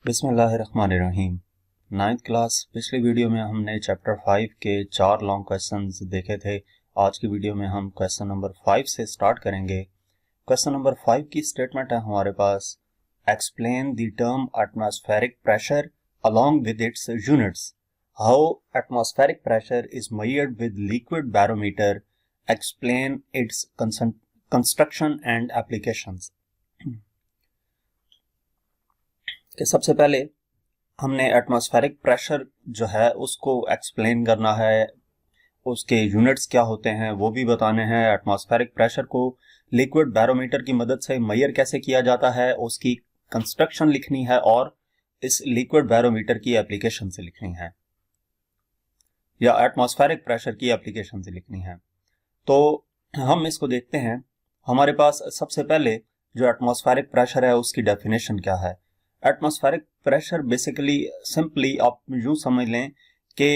बिस्मिल्लाहिर्रहमानिर्रहीम। 9th class पिछली video में हमने चैप्टर 5 के 4 लॉन्ग क्वेश्चंस देखे थे। आज की वीडियो में हम क्वेश्चन नंबर 5 से स्टार्ट करेंगे। क्वेश्चन नंबर 5 की स्टेटमेंट है हमारे पास, explain the term atmospheric pressure along with its units, how atmospheric pressure is measured with liquid barometer, explain its construction and applications. कि सबसे पहले हमने एटमॉस्फेरिक प्रेशर जो है उसको एक्सप्लेन करना है, उसके यूनिट्स क्या होते हैं वो भी बताने हैं। एटमॉस्फेरिक प्रेशर को लिक्विड बैरोमीटर की मदद से मेजर कैसे किया जाता है उसकी कंस्ट्रक्शन लिखनी है और इस लिक्विड बैरोमीटर की एप्लीकेशन से लिखनी है या एटमॉस्फेरिक प्रेशर की एप्लीकेशन से लिखनी है। तो हम इसको देखते हैं। हमारे पास सबसे पहले जो एटमॉस्फेरिक प्रेशर है उसकी डेफिनेशन क्या है। एटमॉस्फेरिक प्रेशर बेसिकली सिंपली आप यूं समझ लें कि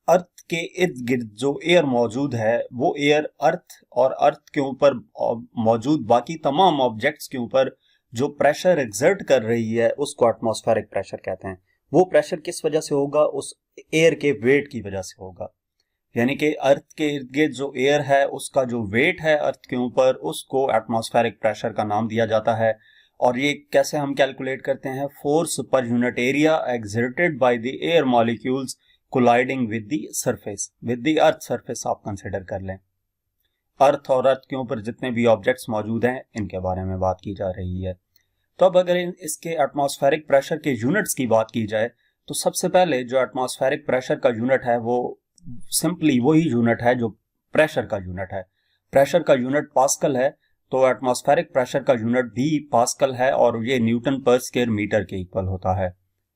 अर्थ के इर्द गिर्द जो एयर मौजूद है वो एयर अर्थ और अर्थ के ऊपर मौजूद बाकी तमाम ऑब्जेक्ट्स के ऊपर जो प्रेशर एक्सर्ट कर रही है उसको एटमॉस्फेरिक प्रेशर कहते हैं। वो प्रेशर किस वजह से होगा? उस एयर के वेट की वजह से होगा। यानी कि अर्थ के इर्द गिर्द जो एयर है उसका जो वेट है अर्थ के ऊपर उसको एटमॉस्फेरिक प्रेशर का नाम दिया जाता है। और ये कैसे हम कैलकुलेट करते हैं? फोर्स पर unit area exerted by the air molecules colliding with the surface, with the earth surface आप कंसिडर कर लें। अर्थ और अर्थ के ऊपर जितने भी ऑब्जेक्ट्स मौजूद हैं इनके बारे में बात की जा रही है। तो अब अगर इसके एटमॉस्फेरिक प्रेशर के यूनिट्स की बात की जाए तो सबसे पहले जो एटमॉस्फेरिक प्रेशर का यूनिट है वो सिंपली वही यूनिट है जो प्रेशर का यूनिट है। प्रेशर का यूनिट पास्कल है, तो एटमॉस्फेरिक प्रेशर का यूनिट भी पास्कल है और ये न्यूटन पर स्क्वायर मीटर के इक्वल होता है।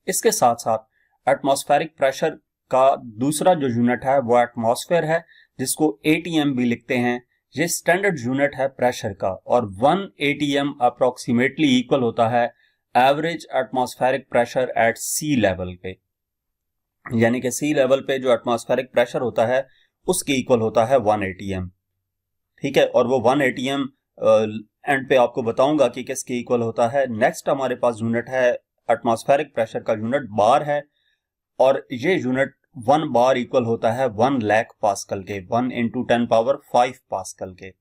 इसके साथ साथ एटमॉस्फेरिक प्रेशर का दूसरा जो यूनिट है वो एटमॉस्फेयर है, जिसको ATM भी लिखते हैं। ये स्टैंडर्ड यूनिट है प्रेशर का और 1 ATM अप्रोक्सीमेटली इक्वल होता है average atmospheric pressure at sea level पे। यानी कि सी लेवल पे जो एटमॉस्फेरिक प्रेशर होता है उसके इक्वल होता है 1 ATM। ठीक है, और वो 1 ATM एंड पे आपको बताऊंगा कि किसके इक्वल होता है। नेक्स्ट हमारे पास यूनिट है एटमॉस्फेरिक प्रेशर का यूनिट बार है और ये यूनिट 1 बार इक्वल होता है 1 लाख पास्कल के, 1 × 10⁵ पास्कल के।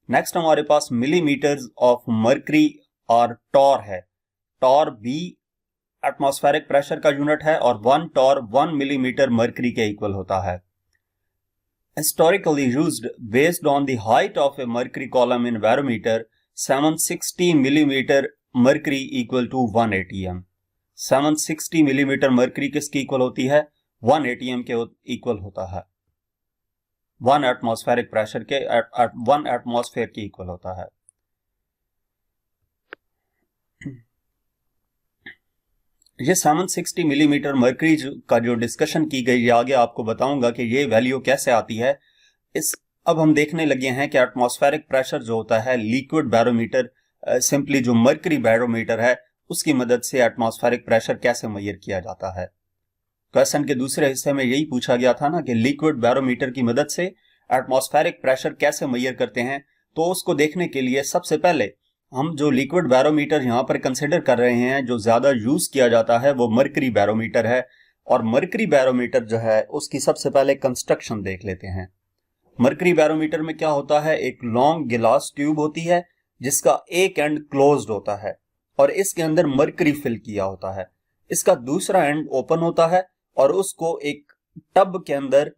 नेक्स्ट हमारे पास मिलीमीटर्स ऑफ मर्करी और टॉर है। टॉर भी एटमॉस्फेरिक प्रेशर का यूनिट है और 1 टॉर 1 मिलीमीटर मर्करी के इक्वल होता है। Historically used based on the height of a mercury column in barometer, 760 millimeter mercury equal to 1 ATM। 760 millimetre mercury किसकी इक्वल होती है? 1 ATM के इक्वल होता है। 1 एटमॉस्फेरिक प्रेशर के 1 एटमॉस्फेयर की इक्वल होता है। ये 760 मिलीमीटर मर्करी का जो डिस्कशन की गई है आगे आपको बताऊंगा कि ये वैल्यू कैसे आती है। अब हम देखने लगे हैं कि एटमॉस्फेरिक प्रेशर जो होता है लिक्विड बैरोमीटर, सिंपली जो मर्करी बैरोमीटर है उसकी मदद से एटमॉस्फेरिक प्रेशर कैसे मेजर किया जाता है। क्वेश्चन के दूसरे हिस्से में यही पूछा गया था ना कि लिक्विड बैरोमीटर की मदद से एटमॉस्फेरिक प्रेशर कैसे मेजर करते हैं। तो उसको देखने के लिए सबसे पहले हम जो लिक्विड बैरोमीटर यहाँ पर कंसिडर कर रहे हैं, जो ज्यादा यूज किया जाता है वो मर्करी बैरोमीटर है। और मर्करी बैरोमीटर जो है उसकी सबसे पहले कंस्ट्रक्शन देख लेते हैं। मर्करी बैरोमीटर में क्या होता है? एक लॉन्ग गिलास ट्यूब होती है जिसका एक एंड क्लोज्ड होता है और इसके अंदर मर्करी फिल किया होता है। इसका दूसरा एंड ओपन होता है और उसको एक टब के अंदर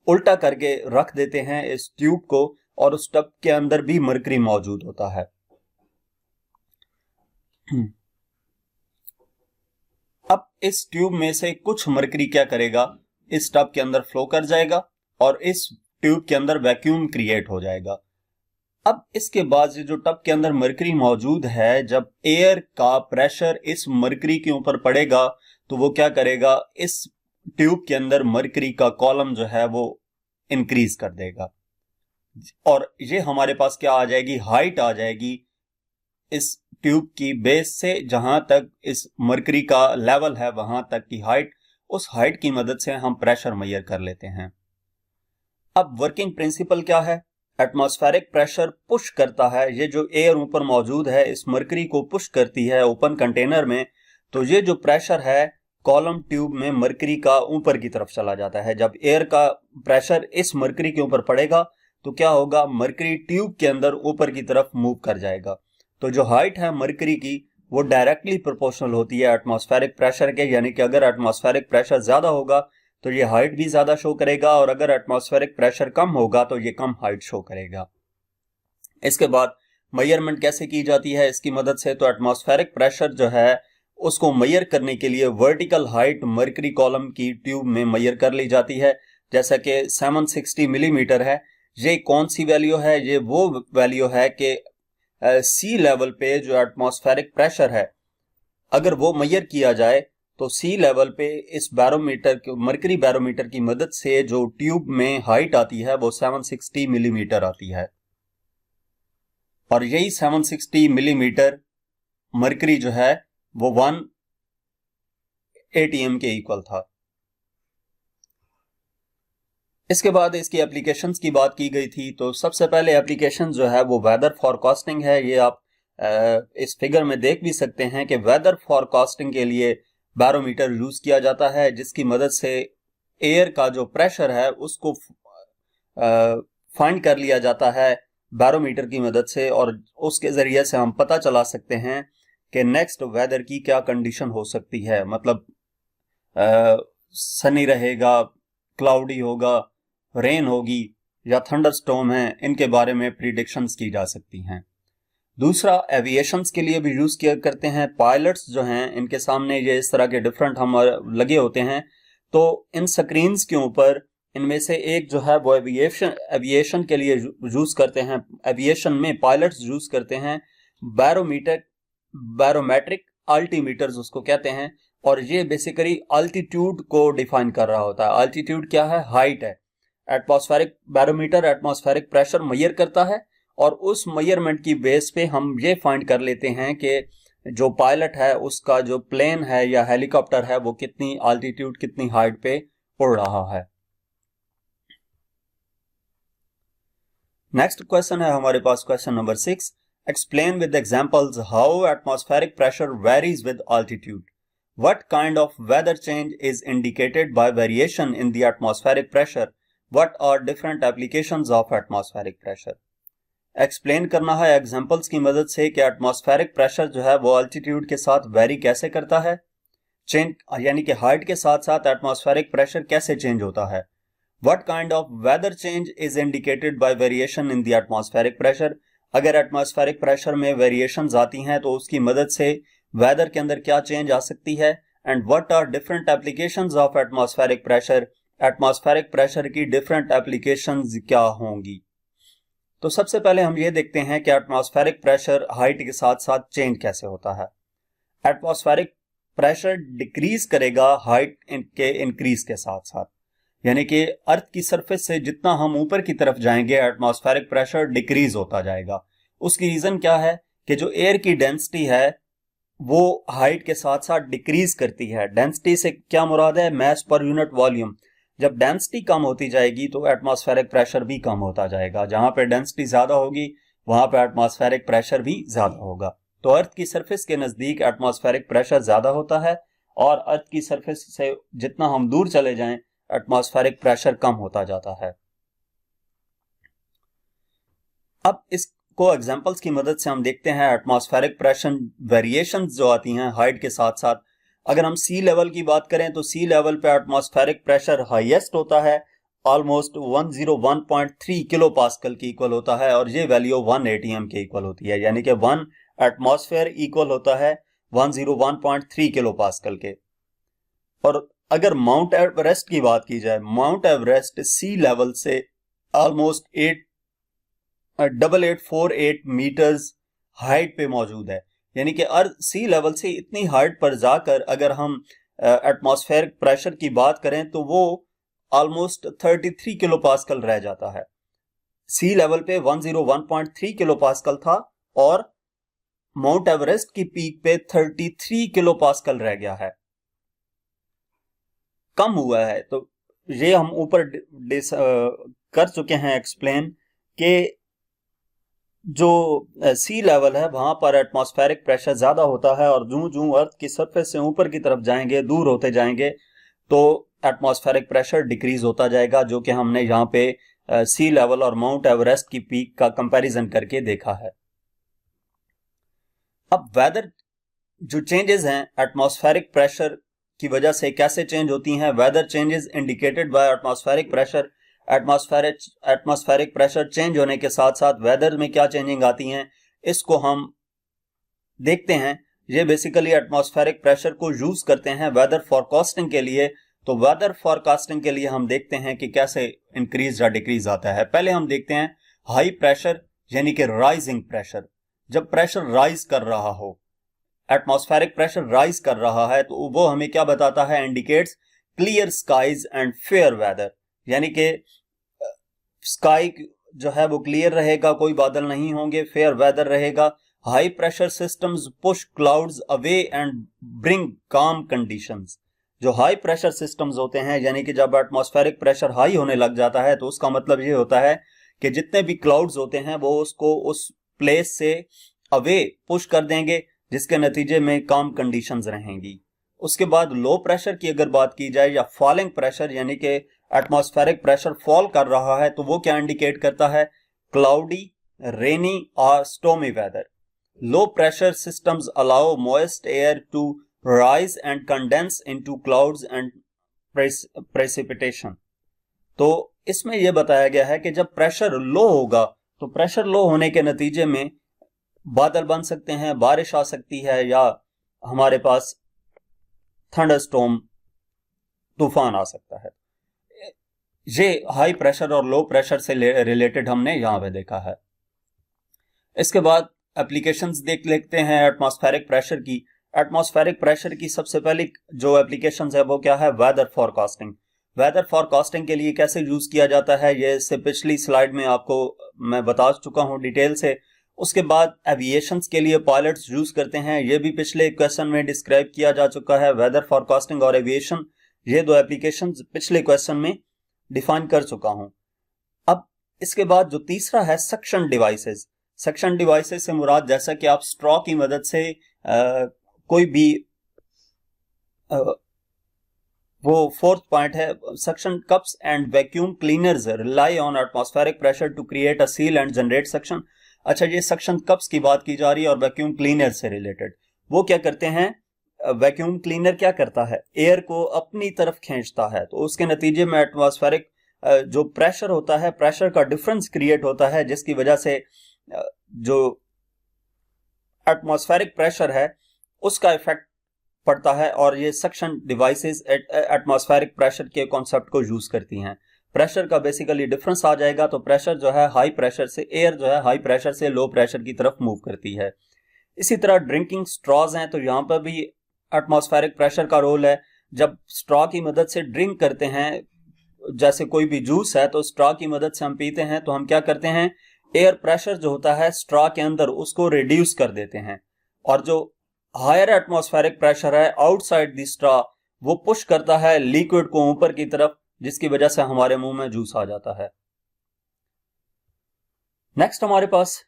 उल्टा करके रख देते हैं इस ट्यूब को, और उस टब के अंदर भी मर्करी मौजूद होता है। अब इस ट्यूब में से कुछ मर्करी क्या करेगा? इस टब के अंदर फ्लो कर जाएगा और इस ट्यूब के अंदर वैक्यूम क्रिएट हो जाएगा। अब इसके बाद जो टब के अंदर मर्करी मौजूद है, जब एयर का प्रेशर इस मर्करी के ऊपर पड़ेगा तो वो क्या करेगा? इस ट्यूब के अंदर मर्करी का कॉलम जो है वो इंक्रीज कर देगा और ये हमारे पास क्या आ जाएगी? हाइट आ जाएगी इस ट्यूब की बेस से, जहां तक इस मर्करी का लेवल है वहां तक की हाइट। उस हाइट की मदद से हम प्रेशर मेजर कर लेते हैं। अब वर्किंग प्रिंसिपल क्या है? एटमॉस्फेरिक प्रेशर पुश करता है, ये जो एयर ऊपर मौजूद है इस मर्करी को पुश करती है ओपन कंटेनर में, तो ये जो प्रेशर है कॉलम ट्यूब में मरकरी का ऊपर की तरफ चला जाता है। जब एयर का प्रेशर इस मरकरी के ऊपर पड़ेगा तो क्या होगा, मरकरी ट्यूब के अंदर ऊपर की तरफ मूव कर जाएगा। तो जो हाइट है मरकरी की वो डायरेक्टली प्रोपोर्शनल होती है एटमॉस्फेरिक प्रेशर के, यानी कि अगर एटमॉस्फेरिक प्रेशर ज्यादा होगा तो ये हाइट भी ज्यादा शो करेगा, और अगर एटमॉस्फेरिक प्रेशर कम होगा तो ये कम हाइट शो करेगा। इसके बाद मेजरमेंट कैसे की जाती है इसकी मदद से, तो एटमॉस्फेरिक प्रेशर जो है उसको मेजर करने के लिए वर्टिकल हाइट मरकरी कॉलम की ट्यूब में मेजर कर ली जाती है, जैसा कि 760 मिलीमीटर है। ये कौन सी वैल्यू है, ये वो वैल्यू है कि सी लेवल पे जो एटमॉस्फेरिक प्रेशर है अगर वो मेजर किया जाए तो सी लेवल पे इस बैरोमीटर मरकरी बैरोमीटर की मदद से जो ट्यूब में हाइट आती है वो 760 मिलीमीटर आती है, और यही 760 मिलीमीटर मरकरी जो है वो 1 ATM के इक्वल था। इसके बाद इसकी एप्लीकेशंस की बात की गई थी, तो सबसे पहले एप्लीकेशन जो है वो वेदर फॉरकास्टिंग है। ये आप इस फिगर में देख भी सकते हैं कि वेदर फॉरकास्टिंग के लिए बैरोमीटर यूज किया जाता है, जिसकी मदद से एयर का जो प्रेशर है उसको फाइंड कर लिया जाता है बैरोमीटर की मदद से, और उसके जरिए से हम पता चला सकते हैं कि नेक्स्ट वेदर की क्या कंडीशन हो सकती है। मतलब सनी रहेगा, क्लाउडी होगा, रेन होगी या थंडरस्टॉर्म है, इनके बारे में प्रिडिक्शंस की जा सकती हैं। दूसरा एविएशंस के लिए भी यूज किया करते हैं। पायलट्स जो हैं इनके सामने ये इस तरह के डिफरेंट हम लगे होते हैं, तो इन स्क्रीन्स के ऊपर इनमें से एक जो है वो एविएशन के लिए यूज करते हैं। एविएशन में पायलट्स यूज करते हैं बैरोमेट्रिक अल्टीमीटर्स उसको कहते हैं, और ये बेसिकली अल्टीट्यूड को डिफाइन कर रहा होता है। अल्टीट्यूड क्या है, हाइट है। Atmospheric barometer atmospheric pressure measure करता है, और उस मेजरमेंट की बेस पे हम ये फाइंड कर लेते हैं कि जो पायलट है उसका जो प्लेन है या हेलीकॉप्टर है वो कितनी अल्टीट्यूड कितनी हाइट पे उड़ रहा है। नेक्स्ट क्वेश्चन है हमारे पास question number 6। Explain with examples how atmospheric pressure varies with altitude. What kind of weather change is indicated by variation in the atmospheric pressure? What are different applications of atmospheric pressure? Explain करना है examples की मदद से कि atmospheric pressure जो है वो altitude के साथ वेरी कैसे करता है, चेंज यानी कि हाइट के साथ साथ एटमॉस्फेरिक प्रेशर कैसे चेंज होता है। What kind of weather change is indicated by variation in the atmospheric pressure? अगर एटमॉस्फेरिक प्रेशर में वेरिएशंस आती हैं तो उसकी मदद से वेदर के अंदर क्या चेंज आ सकती है। And what are different applications of atmospheric pressure, atmospheric pressure की डिफरेंट एप्लीकेशंस क्या होंगी। तो सबसे पहले हम ये देखते हैं कि एटमॉस्फेरिक प्रेशर हाइट के साथ साथ चेंज कैसे होता है। एटमॉस्फेरिक प्रेशर डिक्रीज करेगा हाइट के इंक्रीज के साथ साथ, यानी कि अर्थ की सरफेस से जितना हम ऊपर की तरफ जाएंगे एटमॉस्फेरिक प्रेशर डिक्रीज होता जाएगा। उसकी रीजन क्या है कि जो एयर की डेंसिटी है वो हाइट के साथ साथ डिक्रीज करती है। डेंसिटी से क्या मुराद है, मास पर यूनिट वॉल्यूम। जब डेंसिटी कम होती जाएगी तो एटमॉस्फेरिक प्रेशर भी कम होता जाएगा। जहां पे डेंसिटी ज्यादा होगी वहां पे एटमॉस्फेरिक प्रेशर भी ज्यादा होगा। तो अर्थ की सरफेस के नजदीक एटमॉस्फेरिक प्रेशर ज्यादा होता है, और अर्थ की सरफेस से जितना हम दूर चले जाएं एटमॉस्फेरिक प्रेशर कम होता जाता है। अब इसको एग्जांपल्स की मदद से हम देखते हैं एटमॉस्फेरिक प्रेशर वेरिएशंस जो आती हैं हाइट के साथ साथ। अगर हम सी लेवल की बात करें तो सी लेवल पे एटमॉस्फेरिक प्रेशर हाईएस्ट होता है, ऑलमोस्ट 101.3 किलो पास्कल की इक्वल होता है, और ये वैल्यू 1 ATM के इक्वल होती है, यानी कि 1 एटमॉस्फेयर इक्वल होता है 101.3 किलो पास्कल के। और अगर माउंट एवरेस्ट की बात की जाए, माउंट एवरेस्ट सी लेवल से ऑलमोस्ट 8848 मीटर्स हाइट पे मौजूद है, यानी कि अर्थ सी लेवल से इतनी हाइट पर जाकर अगर हम एटमॉस्फेरिक प्रेशर की बात करें तो वो ऑलमोस्ट 33 किलो पास्कल रह जाता है। सी लेवल पे 101.3 किलो पास्कल था और माउंट एवरेस्ट की पीक पे 33 किलो पास्कल रह गया है, कम हुआ है। तो ये हम ऊपर कर चुके हैं एक्सप्लेन कि जो सी लेवल है वहां पर एटमॉस्फेरिक प्रेशर ज्यादा होता है, और जूं जूं अर्थ की सरफेस से ऊपर की तरफ जाएंगे, दूर होते जाएंगे, तो एटमॉस्फेरिक प्रेशर डिक्रीज होता जाएगा, जो कि हमने यहाँ पे सी लेवल और माउंट एवरेस्ट की पीक का कंपैरिजन करके देखा है। अब वेदर जो चेंजेस हैं एटमॉस्फेरिक प्रेशर की वजह से कैसे चेंज होती हैं, weather changes indicated by atmospheric pressure. Atmospheric pressure change होने के साथ साथ वेदर में क्या चेंजिंग आती हैं, इसको हम देखते हैं। ये बेसिकली एटमॉस्फेरिक प्रेशर को यूज करते हैं वेदर फॉरकास्टिंग के लिए। तो वेदर फॉरकास्टिंग के लिए हम देखते हैं कि कैसे इंक्रीज या डिक्रीज आता है। पहले हम देखते हैं हाई प्रेशर यानी कि राइजिंग प्रेशर। जब प्रेशर राइज कर रहा हो, एटमॉस्फेरिक प्रेशर राइज कर रहा है, तो वो हमें क्या बताता है, indicates clear skies and fair weather, यानी कि स्काई जो है वो क्लियर रहेगा, कोई बादल नहीं होंगे, फेयर वेदर रहेगा। High pressure systems push clouds away and bring काम कंडीशंस। जो हाई प्रेशर सिस्टम्स होते हैं, यानी कि जब एटमॉस्फेरिक प्रेशर हाई होने लग जाता है, तो उसका मतलब ये होता है कि जितने भी क्लाउड्स होते हैं वो उसको उस प्लेस से अवे पुश कर देंगे, जिसके नतीजे में काम कंडीशंस रहेंगी। उसके बाद लो प्रेशर की अगर बात की जाए, या फॉलिंग प्रेशर, यानी कि एटमॉस्फेरिक प्रेशर फॉल कर रहा है, तो वो क्या इंडिकेट करता है, क्लाउडी, रेनी और stormy weather. Low pressure systems allow moist air to rise and condense into clouds and precipitation। तो इसमें यह बताया गया है कि जब प्रेशर लो होगा, तो प्रेशर लो होने के नतीजे में बादल बन सकते हैं, बारिश आ सकती है, या हमारे पास थंडरस्टॉर्म, तूफान आ सकता है। ये हाई प्रेशर और लो प्रेशर से रिलेटेड हमने यहां पे देखा है। इसके बाद एप्लीकेशंस देख लेते हैं एटमॉस्फेरिक प्रेशर की। एटमॉस्फेरिक प्रेशर की सबसे पहली जो एप्लीकेशन है वो क्या है, वेदर फॉरकास्टिंग। वेदर फॉरकास्टिंग के लिए कैसे यूज किया जाता है, ये इससे पिछली स्लाइड में आपको मैं बता चुका हूं डिटेल से। उसके बाद एविएशन के लिए पायलट्स यूज करते हैं, ये भी पिछले क्वेश्चन में डिस्क्राइब किया जा चुका है। वेदर फॉरकास्टिंग और एविएशन, ये दो एप्लीकेशन पिछले क्वेश्चन में डिफाइन कर चुका हूं। अब इसके बाद जो तीसरा है, सक्शन डिवाइसेस। सक्शन डिवाइसेस से मुराद, जैसा कि आप स्ट्रॉ की मदद से कोई भी वो फोर्थ पॉइंट है, suction cups and vacuum cleaners rely on atmospheric pressure to create a seal and generate suction. अच्छा, ये सक्शन कप्स की बात की जा रही है और वैक्यूम क्लीनर से रिलेटेड। वो क्या करते हैं, वैक्यूम क्लीनर क्या करता है, एयर को अपनी तरफ खींचता है, तो उसके नतीजे में एटमॉस्फेरिक जो प्रेशर होता है, प्रेशर का डिफरेंस क्रिएट होता है, जिसकी वजह से जो एटमॉस्फेरिक प्रेशर है उसका इफेक्ट पड़ता है। और ये सक्शन डिवाइसेस एटमॉस्फेरिक प्रेशर के कॉन्सेप्ट को यूज करती हैं। प्रेशर का बेसिकली डिफरेंस आ जाएगा, तो प्रेशर जो है हाई प्रेशर से, एयर जो है हाई प्रेशर से लो प्रेशर की तरफ मूव करती है। इसी तरह ड्रिंकिंग स्ट्रॉज हैं, तो यहाँ पर भी एटमॉस्फेरिक प्रेशर का रोल है। जब स्ट्रॉ की मदद से ड्रिंक करते हैं, जैसे कोई भी जूस है, तो स्ट्रॉ की मदद से हम पीते हैं, तो हम क्या करते हैं, एयर प्रेशर जो होता है स्ट्रॉ के अंदर उसको रिड्यूस कर देते हैं। और जो हायर एटमॉस्फेरिक प्रेशर है आउटसाइड द स्ट्रॉ, वो पुश करता है लिक्विड को ऊपर की तरफ, जिसकी वजह से हमारे मुंह में जूस आ जाता है। नेक्स्ट हमारे पास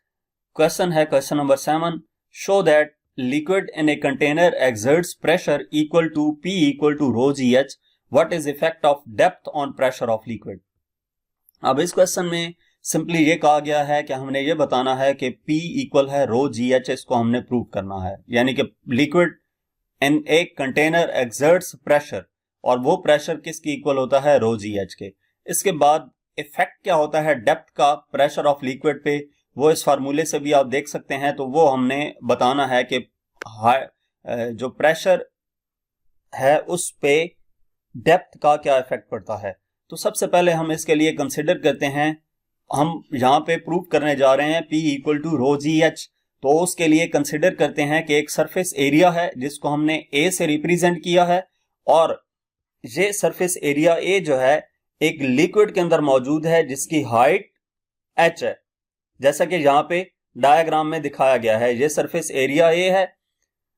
क्वेश्चन है, question number 7। Show that liquid in a container exerts pressure equal to P equal to rho GH। What is effect of depth on pressure of liquid. अब इस क्वेश्चन में सिंपली ये कहा गया है कि हमने ये बताना है कि P इक्वल है रो GH, इसको हमने प्रूव करना है। यानी कि liquid in a container exerts pressure, और वो प्रेशर किसकी इक्वल होता है, रो GH के। इसके बाद इफेक्ट क्या होता है डेप्थ का प्रेशर ऑफ लिक्विड पे, वो इस फार्मूले से भी आप देख सकते हैं। तो वो हमने बताना है कि जो प्रेशर है उस पे डेप्थ का क्या इफेक्ट पड़ता है। तो सबसे पहले हम इसके लिए कंसिडर करते हैं, हम यहां पे प्रूव करने जा रहे हैं P equal to rho GH। तो उसके लिए कंसिडर करते हैं कि एक सरफेस एरिया है जिसको हमने A से रिप्रेजेंट किया है, और ये सरफेस एरिया A जो है एक लिक्विड के अंदर मौजूद है जिसकी हाइट H है, जैसा कि यहां पे डायग्राम में दिखाया गया है। ये सरफेस एरिया A है।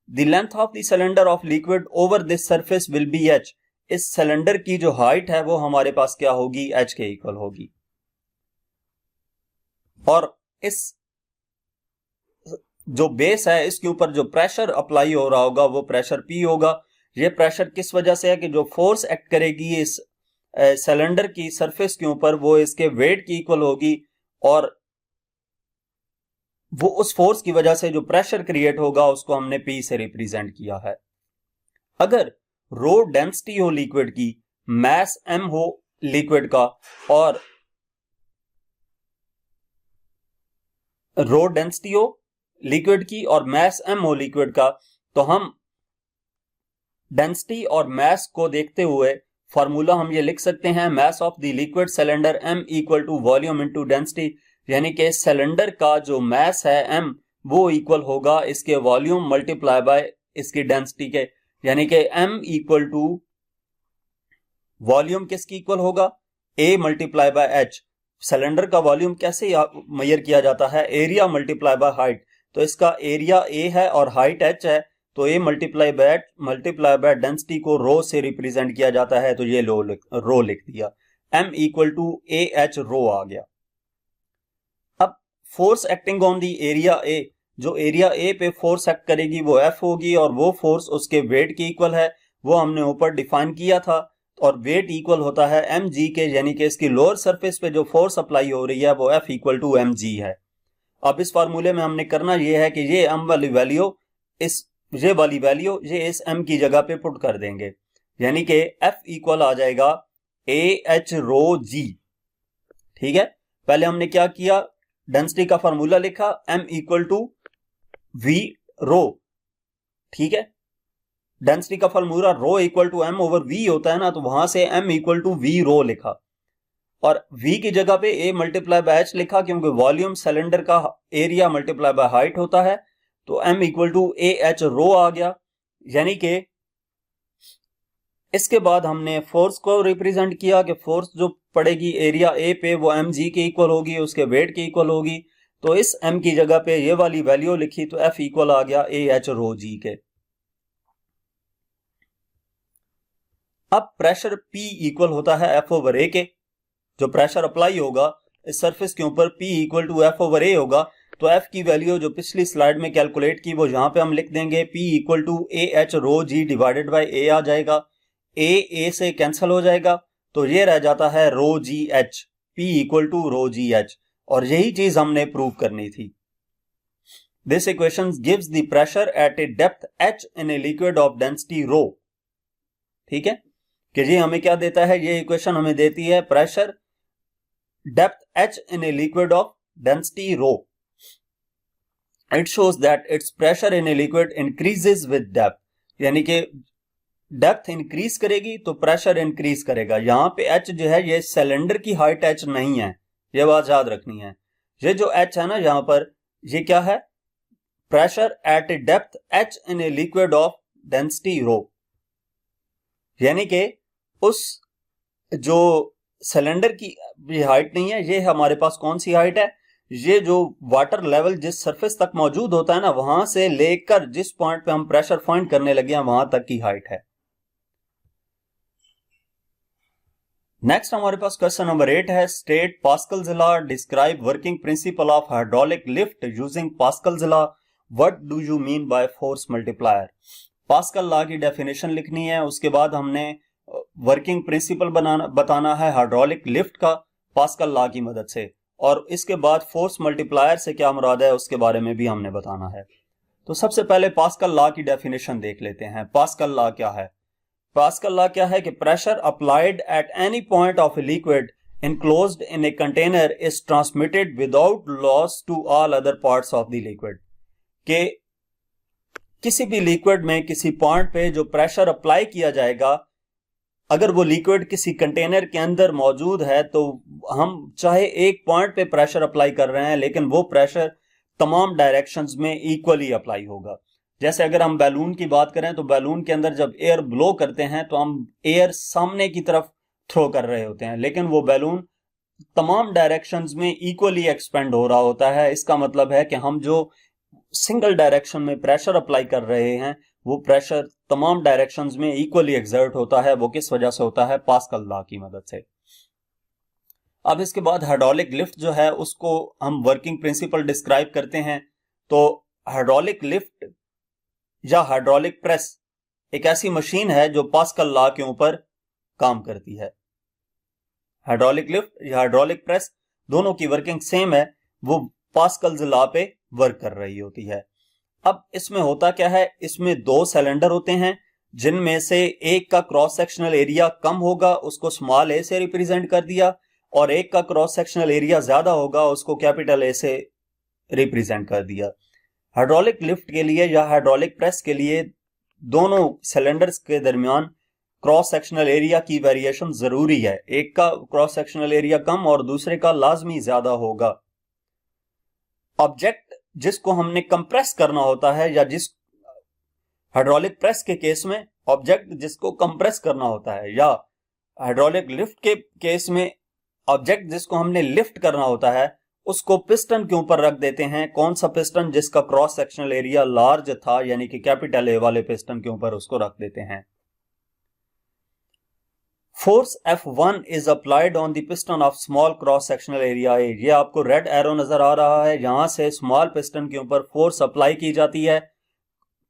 The length of the cylinder of liquid over this surface will be H। इस सिलेंडर की जो हाइट है वो हमारे पास क्या होगी, H के इक्वल होगी। और इस जो बेस है इसके ऊपर जो प्रेशर अप्लाई हो रहा होगा वो प्रेशर P होगा। ये प्रेशर किस वजह से है कि जो फोर्स एक्ट करेगी इस सिलेंडर की सरफेस के ऊपर वो इसके वेट की इक्वल होगी, और वो उस फोर्स की वजह से जो प्रेशर क्रिएट होगा उसको हमने P से रिप्रेजेंट किया है। अगर रो डेंसिटी हो लिक्विड की, मास m हो लिक्विड का, और रो डेंसिटी हो लिक्विड की और मास m हो लिक्विड का, तो हम डेंसिटी और मास को देखते हुए फॉर्मूला हम ये लिख सकते हैं, mass of the liquid cylinder m equal to volume into density, यानी कि सिलेंडर का जो मास है m वो इक्वल होगा इसके वॉल्यूम मल्टीप्लाई बाय इसकी डेंसिटी के, यानी कि m इक्वल टू वॉल्यूम किसकी इक्वल होगा, a multiply by h। Cylinder का वॉल्यूम कैसे मेजर किया जाता है, एरिया मल्टीप्लाई बाय हाइट, तो इसका एरिया a है और हाइट h है, तो a मल्टीप्लाई बाय डेंसिटी को रो से रिप्रेजेंट किया जाता है, तो ये रो लिख दिया, m equal to a h rho आ गया। अब force acting on the area a, जो एरिया a पे फोर्स एक्ट करेगी वो F होगी, और वो फोर्स उसके वेट के इक्वल है, वो हमने ऊपर डिफाइन किया था, और वेट इक्वल होता है mg के, यानी कि इसकी लोअर सरफेस पे जो फोर्स अप्लाई हो रही है वो F इक्वल टू mg है। अब इस फार्मूले में हमने करना ये है कि ये m वाली वैल्यू ये इस m की जगह पे पुट कर देंगे, यानी कि F इक्वल आ जाएगा AH रो G। ठीक है, पहले हमने क्या किया, डेंसिटी का फार्मूला लिखा, m इक्वल टू V रो। ठीक है, डेंसिटी का formula rho equal to m over v होता है ना, तो वहां से m equal to v rho लिखा, और v की जगह पे a मल्टीप्लाई बाय h लिखा, क्योंकि वॉल्यूम सिलेंडर का एरिया मल्टीप्लाई बाय हाइट होता है, तो m equal to a h rho आ गया। यानी कि इसके बाद हमने फोर्स को रिप्रेजेंट किया कि फोर्स जो पड़ेगी एरिया a पे वो mg के इक्वल होगी, उसके वेट के इक्वल होगी, तो इस m की जगह पे ये वाली वैल्यू लिखी, तो f इक्वल आ गया a h रो g के। अब प्रेशर P इक्वल होता है F ओवर A के, जो प्रेशर अप्लाई होगा इस सरफेस के ऊपर P equal to F over A होगा, तो F की वैल्यू जो पिछली स्लाइड में कैलकुलेट की वो यहाँ पे हम लिख देंगे, P equal to AH rho G divided by A आ जाएगा, A से कैंसिल हो जाएगा, तो ये रह जाता है rho G H, P equal to rho G H, और यही चीज हमने प्रूव करनी थी। This equation gives the pressure at a depth H in a liquid of density rho. ठीक है, कि ये हमें क्या देता है, ये इक्वेशन हमें देती है pressure depth H in a liquid of density row. It shows that it's pressure in a liquid increases with depth, यानी कि डेप्थ इंक्रीज करेगी तो प्रेशर इंक्रीज करेगा। यहां पे H जो है ये सिलेंडर की हाइट H नहीं है, ये बात याद रखनी है। ये जो H है ना यहां पर, ये क्या है, pressure at a depth H in a liquid of density रो, यानी कि उस जो सिलेंडर की हाइट नहीं है, ये हमारे पास कौन सी हाइट है, ये जो वाटर लेवल जिस सरफेस तक मौजूद होता है ना, वहां से लेकर जिस पॉइंट पे हम प्रेशर फाइंड करने लगे हैं वहां तक की हाइट है। नेक्स्ट हमारे पास क्वेश्चन नंबर 8 है, state Pascal's law, describe working principle of hydraulic lift using Pascal's law, what do you mean by force multiplier. Pascal law की डेफिनेशन लिखनी है, उसके बाद हमने वर्किंग प्रिंसिपल बताना है हाइड्रोलिक लिफ्ट का पास्कल लॉ की मदद से, और इसके बाद फोर्स मल्टीप्लायर से क्या मुराद है उसके बारे में भी हमने बताना है। तो सबसे पहले पास्कल लॉ की डेफिनेशन देख लेते हैं। पास्कल लॉ क्या है, पास्कल लॉ क्या है कि pressure applied at any point of a liquid enclosed in a container is transmitted without loss to all other parts of the liquid। के किसी भी लिक्विड में किसी पॉइंट पे जो प्रेशर अप्लाई किया जाएगा, अगर वो लिक्विड किसी कंटेनर के अंदर मौजूद है, तो हम चाहे एक पॉइंट पे प्रेशर अप्लाई कर रहे हैं लेकिन वो प्रेशर तमाम डायरेक्शंस में इक्वली अप्लाई होगा। जैसे अगर हम बैलून की बात करें तो बैलून के अंदर जब एयर ब्लो करते हैं तो हम एयर सामने की तरफ थ्रो कर रहे होते हैं, लेकिन वो बैलून तमाम डायरेक्शंस में इक्वली एक्सपेंड हो रहा होता है। इसका मतलब है कि हम जो सिंगल डायरेक्शन में प्रेशर अप्लाई कर रहे हैं वो प्रेशर तमाम डायरेक्शंस में इक्वली एक्सर्ट होता है। वो किस वजह से होता है, पास्कल लॉ की मदद से। अब इसके बाद हाइड्रोलिक लिफ्ट जो है उसको हम वर्किंग प्रिंसिपल डिस्क्राइब करते हैं। तो हाइड्रोलिक लिफ्ट या हाइड्रोलिक प्रेस एक ऐसी मशीन है जो पास्कल लॉ के ऊपर काम करती है। हाइड्रोलिक लिफ्ट या हाइड्रोलिक प्रेस दोनों की वर्किंग सेम है, वो पास्कल्स लॉ पे वर्क कर रही होती है। अब इसमें होता क्या है, इसमें दो सिलेंडर होते हैं जिनमें से एक का क्रॉस सेक्शनल एरिया कम होगा, उसको स्मॉल ए से रिप्रेजेंट कर दिया, और एक का क्रॉस सेक्शनल एरिया ज्यादा होगा, उसको कैपिटल ए से रिप्रेजेंट कर दिया। हाइड्रोलिक लिफ्ट के लिए या हाइड्रोलिक प्रेस के लिए दोनों सिलेंडर्स के दरमियान क्रॉस सेक्शनल एरिया की वेरिएशन जरूरी है। एक का क्रॉस सेक्शनल एरिया कम और दूसरे का लाजमी ज्यादा होगा। ऑब्जेक्ट जिसको हमने कंप्रेस करना होता है, या जिस हाइड्रोलिक प्रेस के केस में ऑब्जेक्ट जिसको कंप्रेस करना होता है, या हाइड्रोलिक लिफ्ट के केस में ऑब्जेक्ट जिसको हमने लिफ्ट करना होता है, उसको पिस्टन के ऊपर रख देते हैं। कौन सा पिस्टन? जिसका क्रॉस सेक्शनल एरिया लार्ज था, यानी कि कैपिटल ए वाले पिस्टन के ऊपर उसको रख देते हैं। Force F1 is applied on the piston of small cross sectional area A. ये आपको रेड एरो नजर आ रहा है, यहां से स्मॉल पिस्टन के ऊपर फोर्स अप्लाई की जाती है,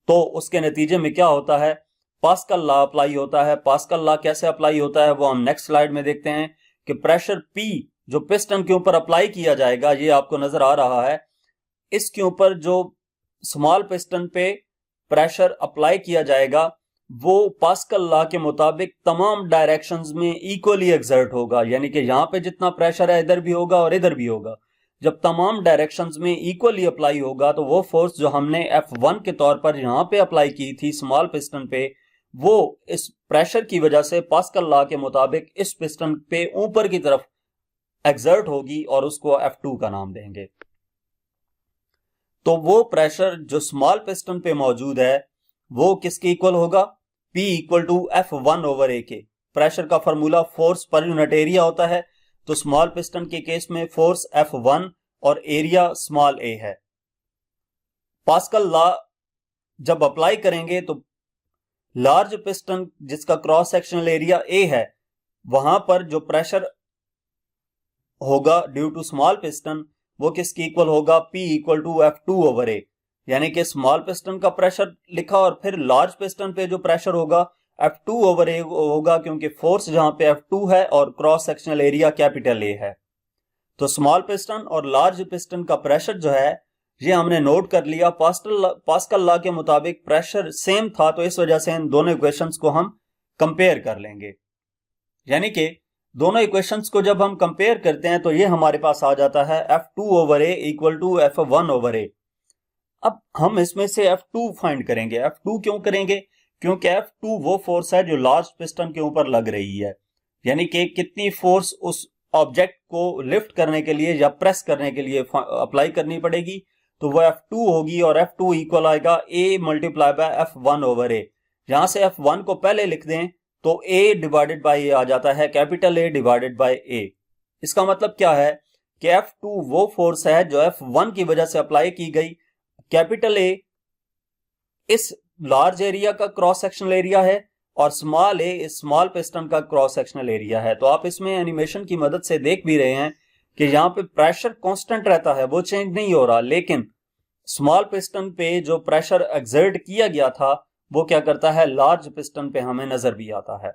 तो उसके नतीजे में क्या होता है, पास्कल लॉ अप्लाई होता है। पास्कल लॉ कैसे अप्लाई होता है वो हम नेक्स्ट स्लाइड में देखते हैं कि प्रेशर P जो पिस्टन के ऊपर अप्लाई किया जाएगा, ये आपको नजर आ रहा है, इसके ऊपर जो स्मॉल पिस्टन पे प्रेशर अप्लाई किया जाएगा वो पास्कल लॉ के मुताबिक तमाम डायरेक्शंस में इक्वली एक्सर्ट होगा, यानी कि यहां पे जितना प्रेशर है इधर भी होगा और इधर भी होगा। जब तमाम डायरेक्शंस में इक्वली अप्लाई होगा तो वो फोर्स जो हमने F1 के तौर पर यहां पे अप्लाई की थी स्मॉल पिस्टन पे, वो इस प्रेशर की वजह से पास्कल लॉ के मुताबिक इस पिस्टन पे ऊपर की तरफ एक्सर्ट होगी और उसको F2 का नाम देंगे। तो वो प्रेशर जो स्मॉल पिस्टन पे मौजूद है वो किसके इक्वल होगा? P equal to F1 over A के। प्रेशर का फॉर्मूला फोर्स पर यूनिट एरिया होता है, तो स्मॉल पिस्टन के केस में फोर्स F1 और एरिया स्मॉल a है। पास्कल लॉ जब अप्लाई करेंगे तो लार्ज पिस्टन जिसका क्रॉस सेक्शनल एरिया A है, वहां पर जो प्रेशर होगा ड्यू टू स्मॉल पिस्टन वो किसकी इक्वल होगा? P equal to F2 over A। यानी कि स्मॉल पिस्टन का प्रेशर लिखा और फिर लार्ज पिस्टन पे जो प्रेशर होगा F2 ओवर A होगा, क्योंकि फोर्स जहां पे F2 है और cross sectional area capital A है। तो स्मॉल पिस्टन और लार्ज पिस्टन का प्रेशर जो है ये हमने नोट कर लिया। पास्कल लॉ के मुताबिक प्रेशर सेम था, तो इस वजह से इन दोनों इक्वेशंस को हम कंपेयर कर लेंगे। यानी कि दोनों इक्वेशंस को जब हम कंपेयर करते हैं तो ये हमारे पास आ जाता है F2 over A equal to F1 over A। अब हम इसमें से F2 फाइंड करेंगे। F2 क्यों करेंगे? क्योंकि F2 वो फोर्स है जो लार्ज पिस्टन के ऊपर लग रही है, यानी कि कितनी फोर्स उस ऑब्जेक्ट को लिफ्ट करने के लिए या प्रेस करने के लिए अप्लाई करनी पड़ेगी, तो वो F2 होगी और F2 इक्वल आएगा A multiply by F1 over A। यहां से F1 को पहले लिख दें तो A डिवाइडेड बाय A आ जाता है, capital A divided by A। इसका मतलब क्या है कि F2 वो फोर्स है जो F1 की वजह से अप्लाई की गई। कैपिटल A इस लार्ज एरिया का क्रॉस सेक्शनल एरिया है और स्मॉल ए इस स्मॉल पिस्टन का क्रॉस सेक्शनल एरिया है। तो आप इसमें एनिमेशन की मदद से देख भी रहे हैं कि यहाँ पे प्रेशर कांस्टेंट रहता है, वो चेंज नहीं हो रहा, लेकिन स्मॉल पिस्टन पे जो प्रेशर एक्सर्ट किया गया था वो क्या करता है, लार्ज पिस्टन पे हमें नजर भी आता है।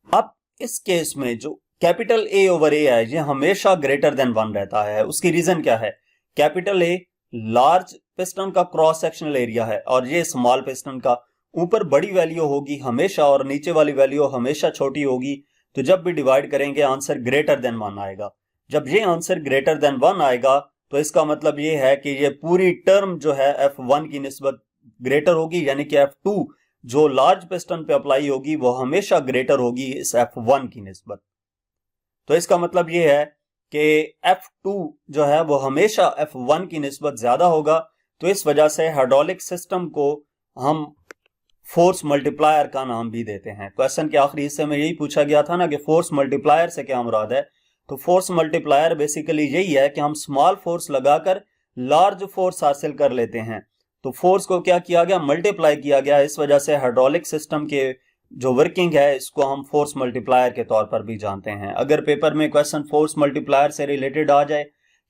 अब इस केस में जो कैपिटल A ओवर A है ये हमेशा ग्रेटर देन 1 रहता है। उसकी रीजन क्या है? कैपिटल A लार्ज पिस्टन का क्रॉस सेक्शनल एरिया है और ये स्मॉल पिस्टन का। ऊपर बड़ी वैल्यू होगी हमेशा और नीचे वाली वैल्यू हमेशा छोटी होगी, तो जब भी डिवाइड करेंगे आंसर ग्रेटर देन 1 आएगा। जब ये आंसर ग्रेटर देन 1 आएगा तो इसका मतलब ये है कि ये पूरी टर्म जो है F1 की निस्बत ग्रेटर होगी, यानी कि F2 जो लार्ज पिस्टन पे अप्लाई होगी वो हमेशा ग्रेटर होगी इस F1 की निस्बत। तो इसका मतलब ये है कि F2 जो है वो हमेशा F1 की निस्बत ज्यादा होगा। तो इस वजह से हाइड्रोलिक सिस्टम को हम फोर्स मल्टीप्लायर का नाम भी देते हैं। क्वेश्चन के आखिरी हिस्से में यही पूछा गया था ना कि फोर्स मल्टीप्लायर से क्या मुराद है। तो फोर्स मल्टीप्लायर बेसिकली यही है कि हम स्मॉल फोर्स लगाकर लार्ज फोर्स हासिल कर लेते हैं। तो फोर्स को क्या किया गया, मल्टीप्लाई किया गया। इस वजह से हाइड्रोलिक सिस्टम के जो वर्किंग है इसको हम फोर्स मल्टीप्लायर के तौर पर भी जानते हैं। अगर पेपर में क्वेश्चन फोर्स मल्टीप्लायर से रिलेटेड आ जाए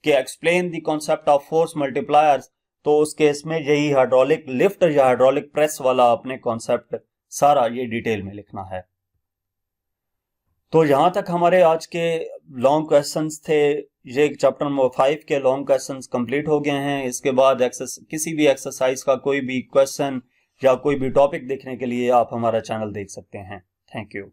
कि explain the concept of force multipliers, तो उस केस में यही हाइड्रोलिक लिफ्ट या हाइड्रोलिक प्रेस वाला अपने कॉन्सेप्ट सारा ये डिटेल में लिखना है। तो यहां तक हमारे आज के लॉन्ग क्वेश्चंस थे। ये चैप्टर नंबर 5 के लॉन्ग क्वेश्चंस कंप्लीट हो गए हैं। इसके बाद किसी भी एक्सरसाइज का कोई भी क्वेश्चन या कोई भी टॉपिक देखने के लिए आप हमारा चैनल देख सकते हैं। Thank you.